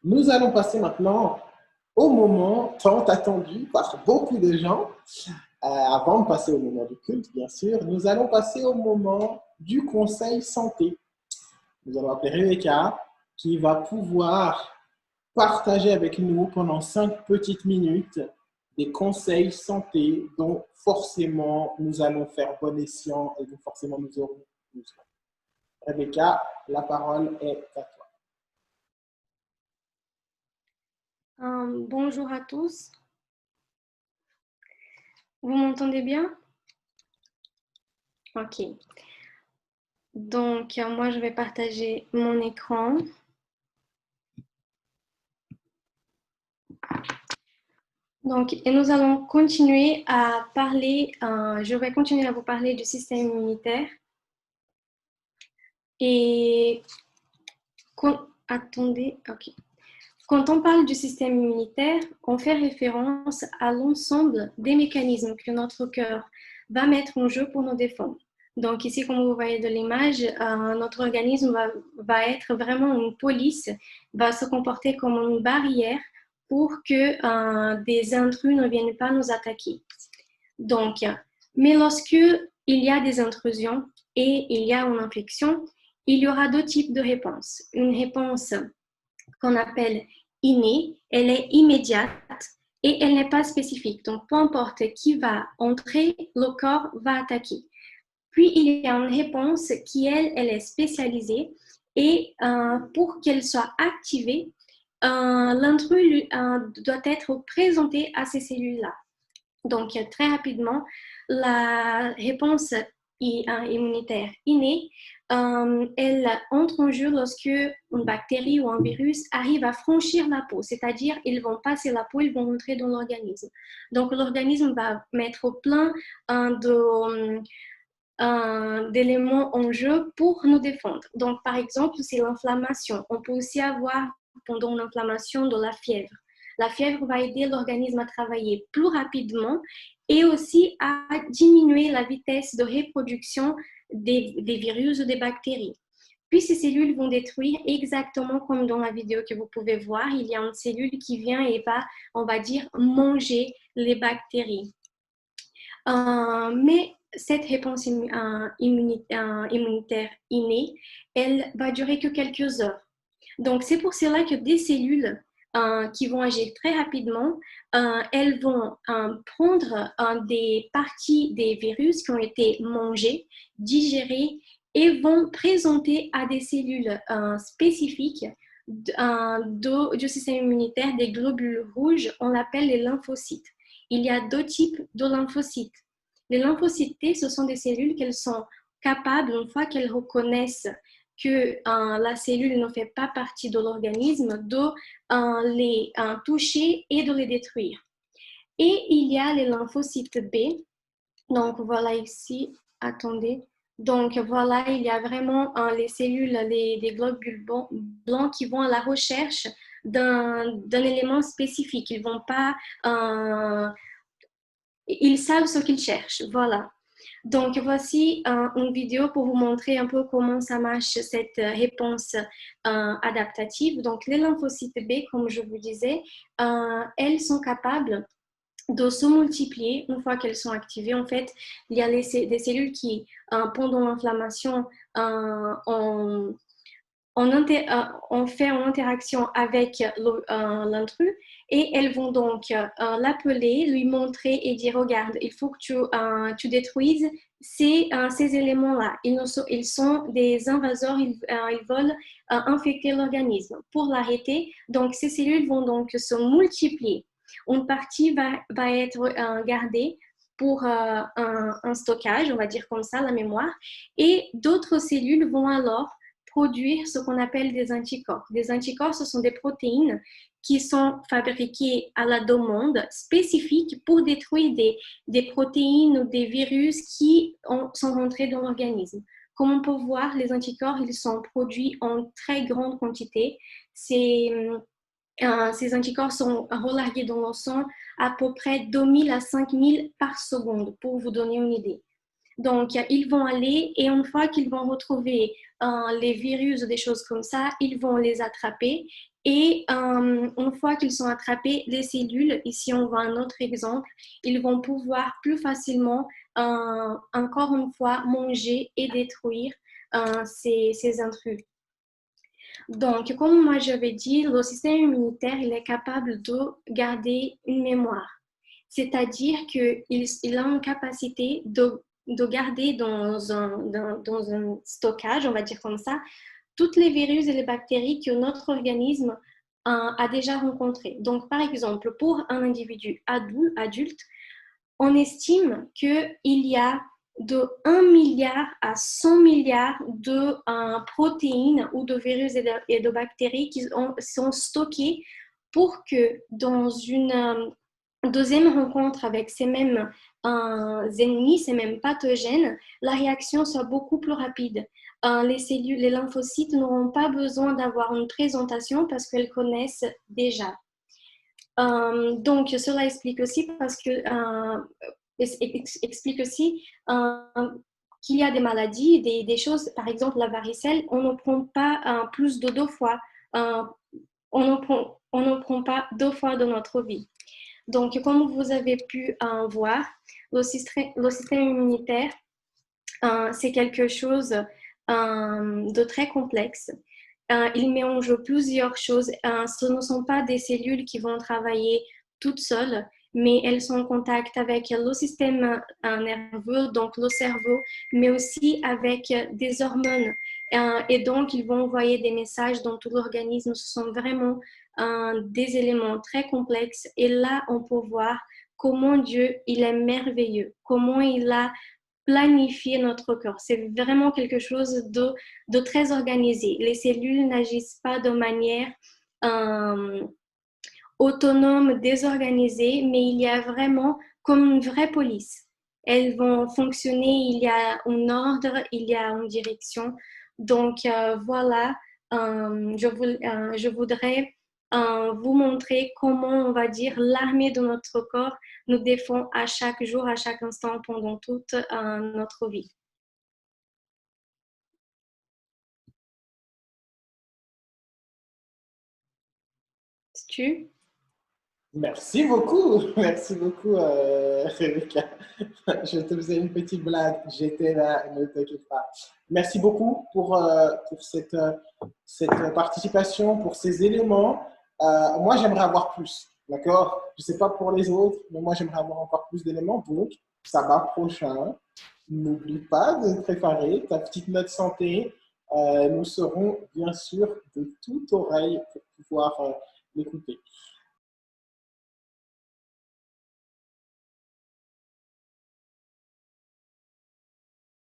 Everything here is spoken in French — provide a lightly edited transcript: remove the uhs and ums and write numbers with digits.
Nous allons passer maintenant au moment tant attendu par beaucoup de gens. Avant de passer au moment du culte, bien sûr, nous allons passer au moment du conseil santé. Nous allons appeler Rebecca qui va pouvoir partager avec nous pendant 5 petites minutes des conseils santé dont forcément nous allons faire bon escient et dont forcément nous aurons besoin. Rebecca, la parole est à toi. Bonjour à tous. Vous m'entendez bien? Ok. Donc, moi, je vais partager mon écran. Donc, et nous allons continuer à parler, je vais continuer à vous parler du système immunitaire. Et, attendez, ok. Quand on parle du système immunitaire, on fait référence à l'ensemble des mécanismes que notre cœur va mettre en jeu pour nous défendre. Donc ici, comme vous voyez de l'image, notre organisme va être vraiment une police, va se comporter comme une barrière pour que des intrus ne viennent pas nous attaquer. Donc, mais lorsque il y a des intrusions et il y a une infection, il y aura deux types de réponses. Une réponse qu'on appelle innée, elle est immédiate et elle n'est pas spécifique. Donc, peu importe qui va entrer, le corps va attaquer. Puis, il y a une réponse qui, elle est spécialisée et pour qu'elle soit activée, l'intrus doit être présenté à ces cellules-là. Donc, très rapidement, la réponse immunitaire innée, elle entre en jeu lorsque une bactérie ou un virus arrive à franchir la peau, c'est-à-dire ils vont passer la peau, ils vont entrer dans l'organisme. Donc, l'organisme va mettre plein d'éléments en jeu pour nous défendre. Donc, par exemple, c'est l'inflammation. On peut aussi avoir, pendant l'inflammation, de la fièvre. La fièvre va aider l'organisme à travailler plus rapidement et aussi à diminuer la vitesse de reproduction des virus ou des bactéries. Puis ces cellules vont détruire exactement comme dans la vidéo que vous pouvez voir. Il y a une cellule qui vient et va, on va dire, manger les bactéries. Mais cette réponse immunitaire innée, elle va durer que quelques heures. Donc, c'est pour cela que des cellules qui vont agir très rapidement, elles vont prendre des parties des virus qui ont été mangées, digérées et vont présenter à des cellules spécifiques du système immunitaire des globules rouges, on l'appelle les lymphocytes. Il y a deux types de lymphocytes. Les lymphocytes T, ce sont des cellules qu'elles sont capables, une fois qu'elles reconnaissent que la cellule ne fait pas partie de l'organisme, de les toucher et de les détruire. Et il y a les lymphocytes B. Donc voilà ici, attendez. Donc voilà, il y a vraiment les cellules, des globules blancs qui vont à la recherche d'un élément spécifique. Ils vont pas... ils savent ce qu'ils cherchent, voilà. Donc, voici une vidéo pour vous montrer un peu comment ça marche, cette réponse adaptative. Donc, les lymphocytes B, comme je vous disais, elles sont capables de se multiplier une fois qu'elles sont activées. En fait, il y a des cellules qui, pendant l'inflammation, on fait en interaction avec l'intrus et elles vont donc l'appeler, lui montrer et dire regarde, il faut que tu détruises ces éléments-là. Ils sont des invaseurs, ils veulent infecter l'organisme. Pour l'arrêter, donc ces cellules vont donc se multiplier. Une partie va être gardée pour un stockage, on va dire comme ça, la mémoire, et d'autres cellules vont alors produire ce qu'on appelle des anticorps. Des anticorps, ce sont des protéines qui sont fabriquées à la demande, spécifiques pour détruire des protéines ou des virus qui sont rentrés dans l'organisme. Comme on peut voir, les anticorps, ils sont produits en très grande quantité. Ces anticorps sont relargués dans le sang à peu près 2000 à 5000 par seconde, pour vous donner une idée. Donc, ils vont aller et une fois qu'ils vont retrouver les virus ou des choses comme ça, ils vont les attraper. Et une fois qu'ils sont attrapés, les cellules, ici on voit un autre exemple, ils vont pouvoir plus facilement, encore une fois, manger et détruire ces intrus. Donc, comme moi j'avais dit, le système immunitaire, il est capable de garder une mémoire. C'est-à-dire qu'il a une capacité de garder dans un stockage, on va dire comme ça, toutes les virus et les bactéries que notre organisme a déjà rencontrées. Donc, par exemple, pour un individu adulte, on estime qu'il y a de 1 milliard à 100 milliards de protéines ou de virus et de bactéries qui sont stockées pour que dans une deuxième rencontre avec ces mêmes ennemis, ces mêmes pathogènes, la réaction soit beaucoup plus rapide. Les cellules, les lymphocytes n'auront pas besoin d'avoir une présentation parce qu'elles connaissent déjà. Donc, cela explique aussi explique aussi qu'il y a des maladies, des choses, par exemple la varicelle, on ne prend pas plus de 2 fois, on ne prend pas 2 fois dans notre vie. Donc, comme vous avez pu voir, le système immunitaire, c'est quelque chose de très complexe. Il mélange plusieurs choses. Ce ne sont pas des cellules qui vont travailler toutes seules, mais elles sont en contact avec le système nerveux, donc le cerveau, mais aussi avec des hormones. Et donc, ils vont envoyer des messages dans tout l'organisme. Ce sont vraiment des éléments très complexes. Et là, on peut voir comment Dieu, il est merveilleux, comment il a planifier notre corps. C'est vraiment quelque chose de très organisé. Les cellules n'agissent pas de manière autonome, désorganisée, mais il y a vraiment comme une vraie police. Elles vont fonctionner, il y a un ordre, il y a une direction. Donc voilà, je voudrais vous montrer comment, on va dire, l'armée de notre corps nous défend à chaque jour, à chaque instant, pendant toute notre vie. Tu? Merci beaucoup, Rebecca. Je te faisais une petite blague, j'étais là, ne t'inquiète pas. Merci beaucoup pour cette participation, pour ces éléments. Moi, j'aimerais avoir plus, d'accord? Je ne sais pas pour les autres, mais moi, j'aimerais avoir encore plus d'éléments. Donc, sabbat prochain, n'oublie pas de préparer ta petite note santé. Nous serons bien sûr de toute oreille pour pouvoir l'écouter.